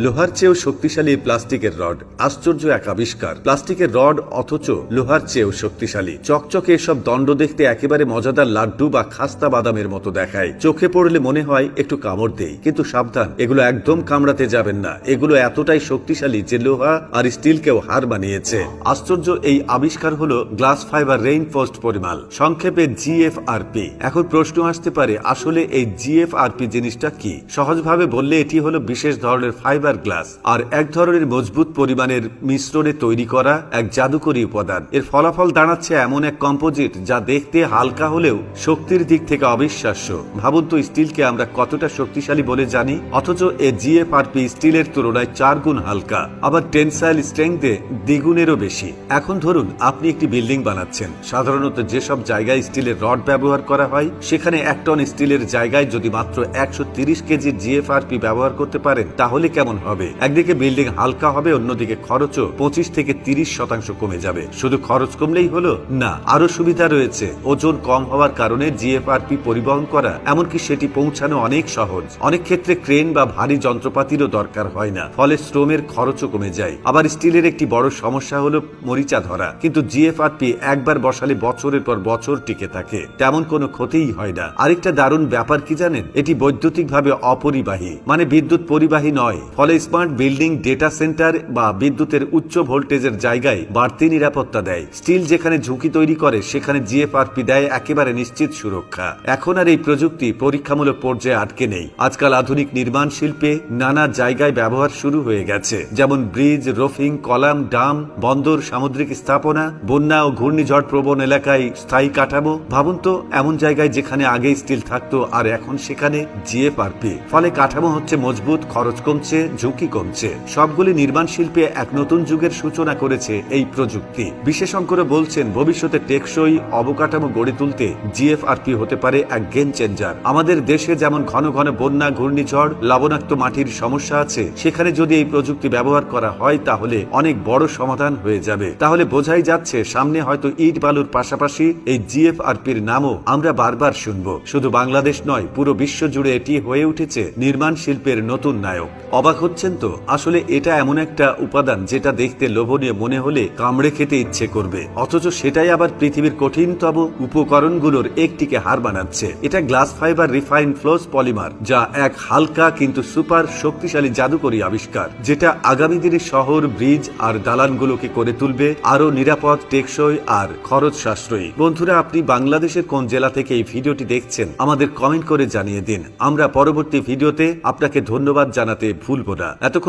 লোহার চেয়েও শক্তিশালী প্লাস্টিকের রড। আশ্চর্য এক আবিষ্কার। প্লাস্টিকের রড অথচ লোহার চেয়েও শক্তিশালী। চকচকে এসব দণ্ড দেখতে একেবারে মজাদার লাড্ডু বা খাস্তা বাদামের মতো দেখায়। চোখে পড়লে মনে হয় একটু কামড় দেই, কিন্তু সাবধান, এগুলো একদম কামড়াতে যাবেন না। এগুলো এতটাই শক্তিশালী যে লোহা আর স্টিলকেও হার মানিয়েছে। আশ্চর্য এই আবিষ্কার হলো গ্লাস ফাইবার রেইনফোর্সড পলিমার, সংক্ষেপে জিএফআরপি। এখন প্রশ্ন আসতে পারে, আসলে এই জিএফআরপি জিনিসটা কি? সহজভাবে বললে এটি হলো বিশেষ ধরনের ফাইবার গ্লাস আর এক ধরনের মজবুত পরিমাণের মিশ্রণে তৈরি করা এক জাদুকরী উপাদান। এর ফলাফল দাঁড়াচ্ছে এমন এক কম্পোজিট যা দেখতে হালকা হলেও শক্তির দিক থেকে অবিশ্বাস্য। ভাবুন তো, স্টিলকে আমরা কতটা শক্তিশালী বলে জানি, অথচ এই জিএফআরপি স্টিলের তুলনায় 4 গুণ হালকা, আবার টেনসাইল স্ট্রেংথে দ্বিগুণেরও বেশি। এখন ধরুন আপনি একটি বিল্ডিং বানাচ্ছেন। সাধারণত যেসব জায়গায় স্টিলের রড ব্যবহার করা হয়, সেখানে 1 টন স্টিলের জায়গায় যদি মাত্র 130 কেজি জিএফআরপি ব্যবহার করতে পারেন, তাহলে কেমন হবে? একদিকে বিল্ডিং হালকা হবে, অন্যদিকে খরচও 25 থেকে 30% কমে যাবে। শুধু খরচ কমলেই হলো না, আরো সুবিধা রয়েছে। ওজন কম হওয়ার কারণে জিএফআরপি পরিবহন করা, এমনকি সেটি পৌঁছানো অনেক সহজ। অনেক ক্ষেত্রে ক্রেন বা ভারী যন্ত্রপাতিরও দরকার হয় না, ফলে শ্রমের খরচও কমে যায়। আবার স্টিলের একটি বড় সমস্যা হলো মরিচা ধরা, কিন্তু জিএফআরপি একবার বসালে বছরের পর বছর টিকে থাকে, তেমন কোনো ক্ষতিই হয় না। আরেকটা দারুণ ব্যাপার কি জানেন? এটি বৈদ্যুতিকভাবে অপরিবাহী, মানে বিদ্যুৎ পরিবাহী নয়, ফলে স্মার্ট বিল্ডিং, ডেটা সেন্টার বা বিদ্যুতের উচ্চ ভোল্টেজের জায়গায় বাড়তি নিরাপত্তা দেয়। স্টিল যেখানে ঝুঁকি তৈরি করে, সেখানে জিএফআরপি দেয় একেবারে নিশ্চিত সুরক্ষা। এখন আর এই প্রযুক্তি পরীক্ষামূলক পর্যায়ে আটকে নেই। আজকাল আধুনিক নির্মাণ শিল্পে নানা জায়গায় ব্যবহার শুরু হয়ে গেছে, যেমন ব্রিজ, রোফিং, কলাম, ডাম, বন্দর, সামুদ্রিক স্থাপনা, বন্যা ও ঘূর্ণিঝড় প্রবণ এলাকায় স্থায়ী কাঠামো। ভাবুন তো, এমন জায়গায় যেখানে আগে স্টিল থাকতো আর এখন সেখানে জিএফআরপি। ফলে কাঠামো হচ্ছে মজবুত, খরচ কমছে, ঝুঁকি কমছে। সবগুলি নির্মাণ শিল্পে এক নতুন যুগের সূচনা করেছে এই প্রযুক্তি। বিশেষজ্ঞরা বলছেন, ভবিষ্যতে টেকসই অবকাঠামো গড়ে তুলতে জিএফআরপি হতে পারে এক গেম চেঞ্জার। আমাদের দেশে যেমন ঘন ঘন বন্যা, ঘূর্ণিঝড়, লবণাক্ত মাটির সমস্যা আছে, সেখানে যদি এই প্রযুক্তি ব্যবহার করা হয়, তাহলে অনেক বড় সমাধান হয়ে যাবে। তাহলে বোঝাই যাচ্ছে, সামনে হয়তো ইট বালুর পাশাপাশি এই জিএফআরপির নামও আমরা বারবার শুনব। শুধু বাংলাদেশ নয়, পুরো বিশ্ব জুড়ে এটি হয়ে উঠেছে নির্মাণ শিল্পের নতুন নায়ক। অবাক হচ্ছেন তো? আসলে এটা এমন একটা উপাদান যেটা দেখতে লোভনীয় মনে হলে কামড়ে খেতে ইচ্ছে করবে, অথচ সেটাই আবার পৃথিবীর কঠিনতম উপকরণগুলোর একটিকে হার মানাচ্ছে। এটা glass fibre refined flows polymer, যা এক হালকা কিন্তু সুপার শক্তিশালী জাদুকরী আবিষ্কার, যেটা আগামী দিনে শহর, ব্রিজ আর দালানগুলোকে করে তুলবে আরো নিরাপদ, টেকসই আর খরচ সাশ্রয়ী। বন্ধুরা, আপনি বাংলাদেশের কোন জেলা থেকে এই ভিডিওটি দেখছেন আমাদের কমেন্ট করে জানিয়ে দিন। আমরা পরবর্তী ভিডিওতে আপনাকে ধন্যবাদ জানাতে ভুলব না। এতক্ষণ